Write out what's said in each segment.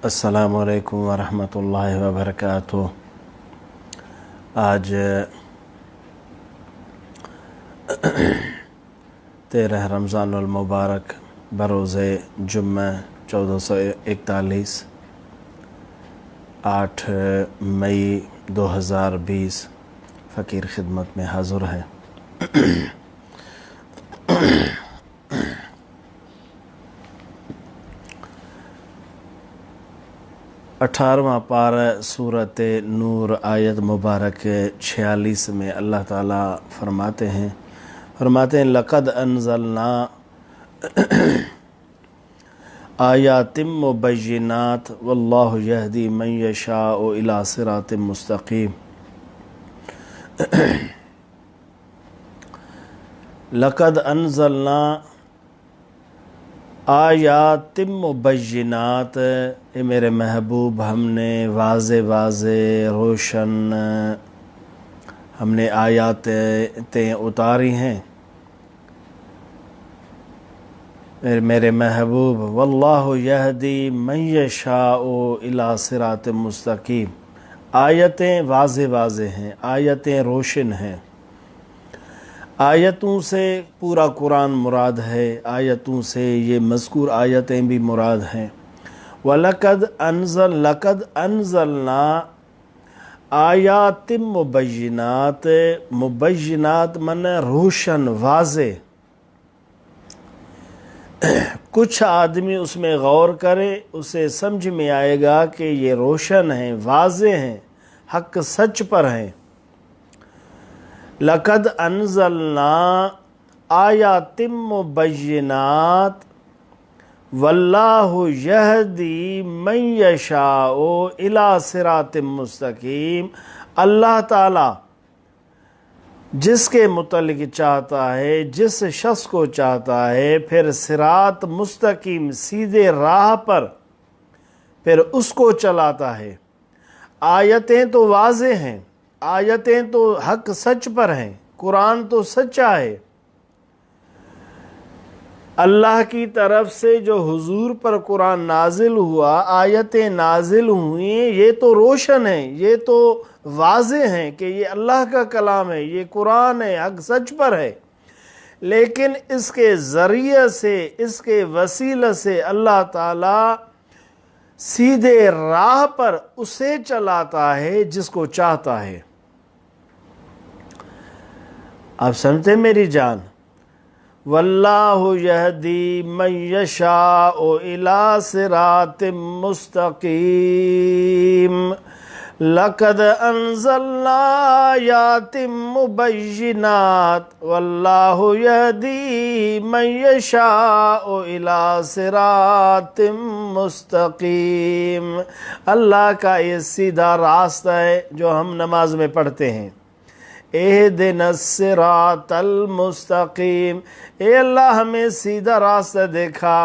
अस्सलामु अलैकुम वरहमतुल्लाहि वबरकातुह। आज 13 रमज़ानुल मुबारक बरोज़े जुम्मा 1441 8 मई 2020 फ़कीर खिदमत में हाज़िर है। 18वां पारा सूरत नूर आयत मुबारक 46 में अल्लाह ताला फरमाते हैं लक़द अनज़लना आयातिम मुबय्यिनात वल्लाहु यहदी मन यशाअ इला सिरातिम मुस्तक़ीम। लक़द अनज़लना आयातिम मुबय्यिनात, ए मेरे महबूब हमने वाज़े वाज़े रोशन हमने आयातें उतारी हैं मेरे महबूब। वल्लाहु यहदी मन यशाअ इला सिरातिम मुस्तक़ीम। आयतें वाज़े वाज़े हैं, आयतें रोशन हैं। आयतों से पूरा कुरान मुराद है, आयतों से ये मज़कूर आयतें भी मुराद हैं। लक़द अनज़लना आयातिम मुबय्यिनात, मुबय्यिनात मन रोशन वाज़े। कुछ आदमी उसमें गौर करे, उसे समझ में आएगा कि ये रोशन हैं, वाज़े हैं, हक़ सच पर हैं। लक़द अनज़लना आयातिम मुबय्यिनात वल्लाहु यहदी मन यशाअ इला सिरातिम मुस्तक़ीम। अल्लाह ताला जिसके मुतल्लिक़ चाहता है, जिस शख्स को चाहता है, फिर सिरात मुस्तक़ीम सीधे राह पर फिर उसको चलाता है। आयतें तो वाज़े हैं, आयतें तो हक सच पर हैं, कुरान तो सच्चा है। अल्लाह की तरफ से जो हुजूर पर कुरान नाजिल हुआ, आयतें नाजिल हुई, ये तो रोशन है, ये तो वाज़े हैं कि ये अल्लाह का कलाम है, ये कुरान है, हक सच पर है। लेकिन इसके ज़रिए से, इसके वसीले से अल्लाह ताला सीधे राह पर उसे चलाता है जिसको चाहता है। आप समझते मेरी जान। वल्लाहु यहदी मन यशाअ इला सिरातिम मुस्तक़ीम। लक़द अनज़लना आयातिम मुबय्यिनात वल्लाहु यहदी मन यशाअ इला सिरातिम मुस्तक़ीम। अल्लाह का ये सीधा रास्ता है जो हम नमाज में पढ़ते हैं, एहदिनस सिरातल मुस्तक़ीम। ए अल्लाह हमें सीधा रास्ता देखा।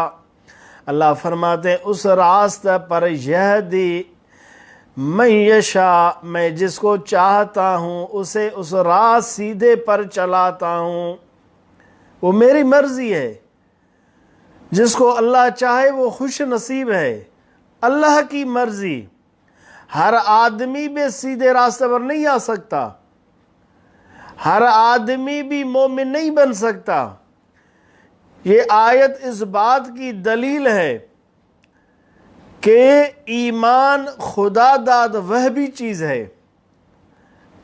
अल्लाह फरमाते हैं उस रास्ते पर यहदी मैं यशा, मैं जिसको चाहता हूँ उसे उस राह सीधे पर चलाता हूँ। वो मेरी मर्जी है, जिसको अल्लाह चाहे वो खुश नसीब है। अल्लाह की मर्जी। हर आदमी भी सीधे रास्ते पर नहीं आ सकता, हर आदमी भी मोमिन नहीं बन सकता। ये आयत इस बात की दलील है कि ईमान खुदा दाद वह भी चीज़ है।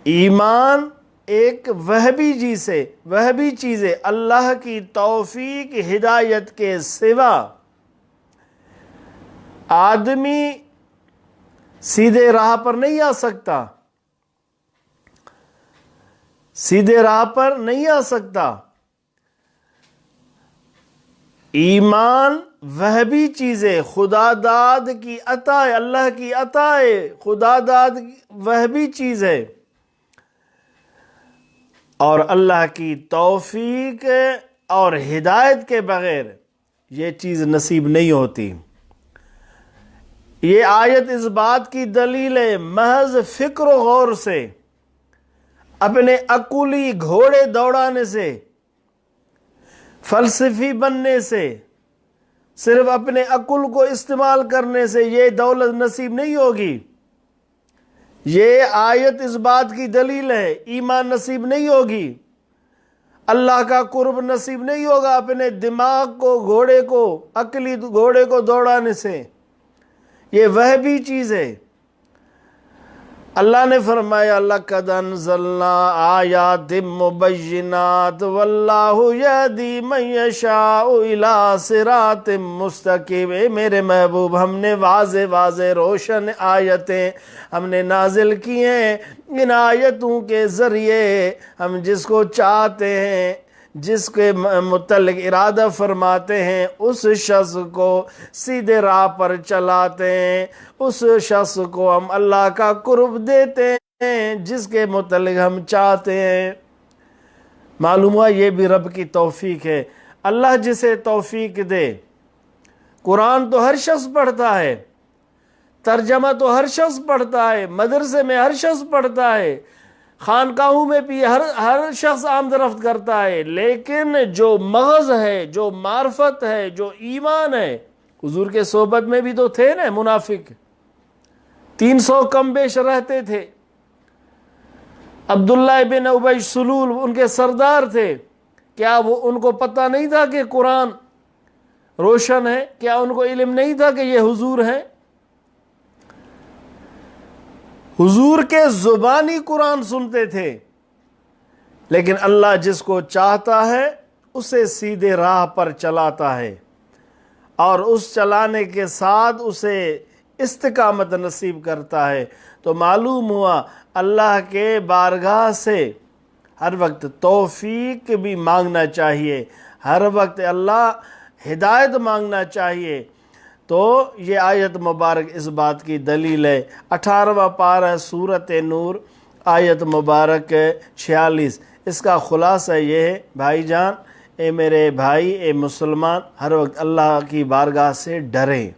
ईमान एक वह भी चीज़ है, अल्लाह की तौफीक हिदायत के सिवा आदमी सीधे राह पर नहीं आ सकता, सीधे राह पर नहीं आ सकता। ईमान वह भी चीज़ है, खुदा दाद की अता है, अल्लाह की अता है, खुदा दाद वह भी चीज़ है। और अल्लाह की तौफीक और हिदायत के बगैर ये चीज़ नसीब नहीं होती। ये आयत इस बात की दलील है, महज फिक्र व गौर से, अपने अकुली घोड़े दौड़ाने से, फलसफी बनने से, صرف اپنے عقل کو استعمال کرنے سے یہ دولت نصیب نہیں ہوگی۔ یہ آیت اس بات کی دلیل ہے، ایمان نصیب نہیں ہوگی، اللہ کا قرب نصیب نہیں ہوگا اپنے دماغ کو، گھوڑے کو، عقلی گھوڑے کو دوڑانے سے۔ یہ وہ بھی چیز ہے۔ اللہ نے فرمایا لَقَدْ أَنزَلْنَا آیَاتٍ مُبَيِّنَاتٍ وَاللَّهُ يَهْدِي مَن يَشَاءُ إِلَىٰ صِرَاطٍ مُسْتَقِيمٍ۔ اے میرے محبوب، ہم نے واضح واضح روشن آیتیں ہم نے نازل کی ہیں، ان آیتوں کے ذریعے ہم جس کو چاہتے ہیں، جس کے متعلق ارادہ فرماتے ہیں، اس شخص کو سیدھے راہ پر چلاتے ہیں، اس شخص کو ہم اللہ کا قرب دیتے ہیں جس کے متعلق ہم چاہتے ہیں۔ معلوم ہوا یہ بھی رب کی توفیق ہے۔ اللہ جسے توفیق دے، قرآن تو ہر شخص پڑھتا ہے، ترجمہ تو ہر شخص پڑھتا ہے، مدرسے میں ہر شخص پڑھتا ہے، خانقاہوں میں بھی ہر شخص آمد رفت کرتا ہے، لیکن جو مغز ہے، جو معرفت ہے، جو ایمان ہے، حضور کے صحبت میں بھی تو تھے نا منافق، 300 کم بیش رہتے تھے۔ عبداللہ بن ابی سلول ان کے سردار تھے، کیا وہ ان کو پتہ نہیں تھا کہ قرآن روشن ہے؟ کیا ان کو علم نہیں تھا کہ یہ حضور ہیں؟ حضور کے زبانی قرآن سنتے تھے، لیکن اللہ جس کو چاہتا ہے اسے سیدھے راہ پر چلاتا ہے، اور اس چلانے کے ساتھ اسے استقامت نصیب کرتا ہے۔ تو معلوم ہوا اللہ کے بارگاہ سے ہر وقت توفیق بھی مانگنا چاہیے، ہر وقت اللہ ہدایت مانگنا چاہیے۔ تو یہ آیت مبارک اس بات کی دلیل ہے۔ 18واں پارہ سورۃ نور، آیت مبارک 46، اس کا خلاصہ یہ ہے بھائی جان، اے میرے بھائی، اے مسلمان، ہر وقت اللہ کی بارگاہ سے ڈریں۔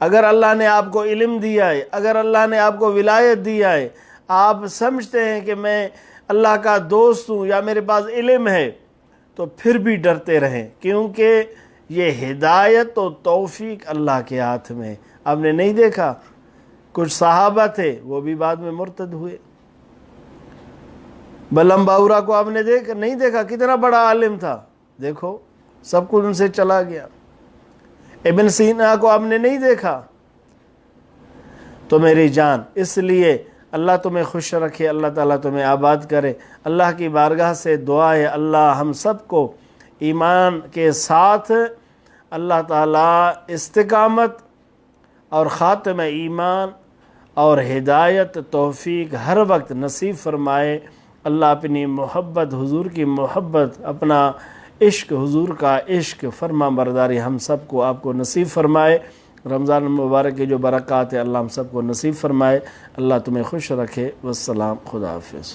اگر اللہ نے آپ کو علم دیا ہے، اگر اللہ نے آپ کو ولایت دیا ہے، آپ سمجھتے ہیں کہ میں اللہ کا دوست ہوں یا میرے پاس علم ہے، تو پھر بھی ڈرتے رہیں، کیونکہ یہ ہدایت و توفیق اللہ کے ہاتھ میں۔ آپ نے نہیں دیکھا کچھ صحابہ تھے وہ بھی بعد میں مرتد ہوئے۔ بلم باورا کو آپ نے نہیں دیکھا، کتنا بڑا عالم تھا، دیکھو سب کچھ ان سے چلا گیا۔ ابن سینا کو آپ نے نہیں دیکھا۔ تو میری جان، اس لیے اللہ تمہیں خوش رکھے، اللہ تعالیٰ تمہیں آباد کرے۔ اللہ کی بارگاہ سے دعا ہے اللہ ہم سب کو ایمان کے ساتھ اللہ تعالیٰ استقامت اور خاتمہ ایمان اور ہدایت توفیق ہر وقت نصیب فرمائے۔ اللہ اپنی محبت، حضور کی محبت، اپنا عشق، حضور کا عشق، فرما برداری ہم سب کو آپ کو نصیب فرمائے۔ رمضان المبارک کے جو برکات ہے اللہ ہم سب کو نصیب فرمائے۔ اللہ تمہیں خوش رکھے۔ والسلام، خدا حافظ۔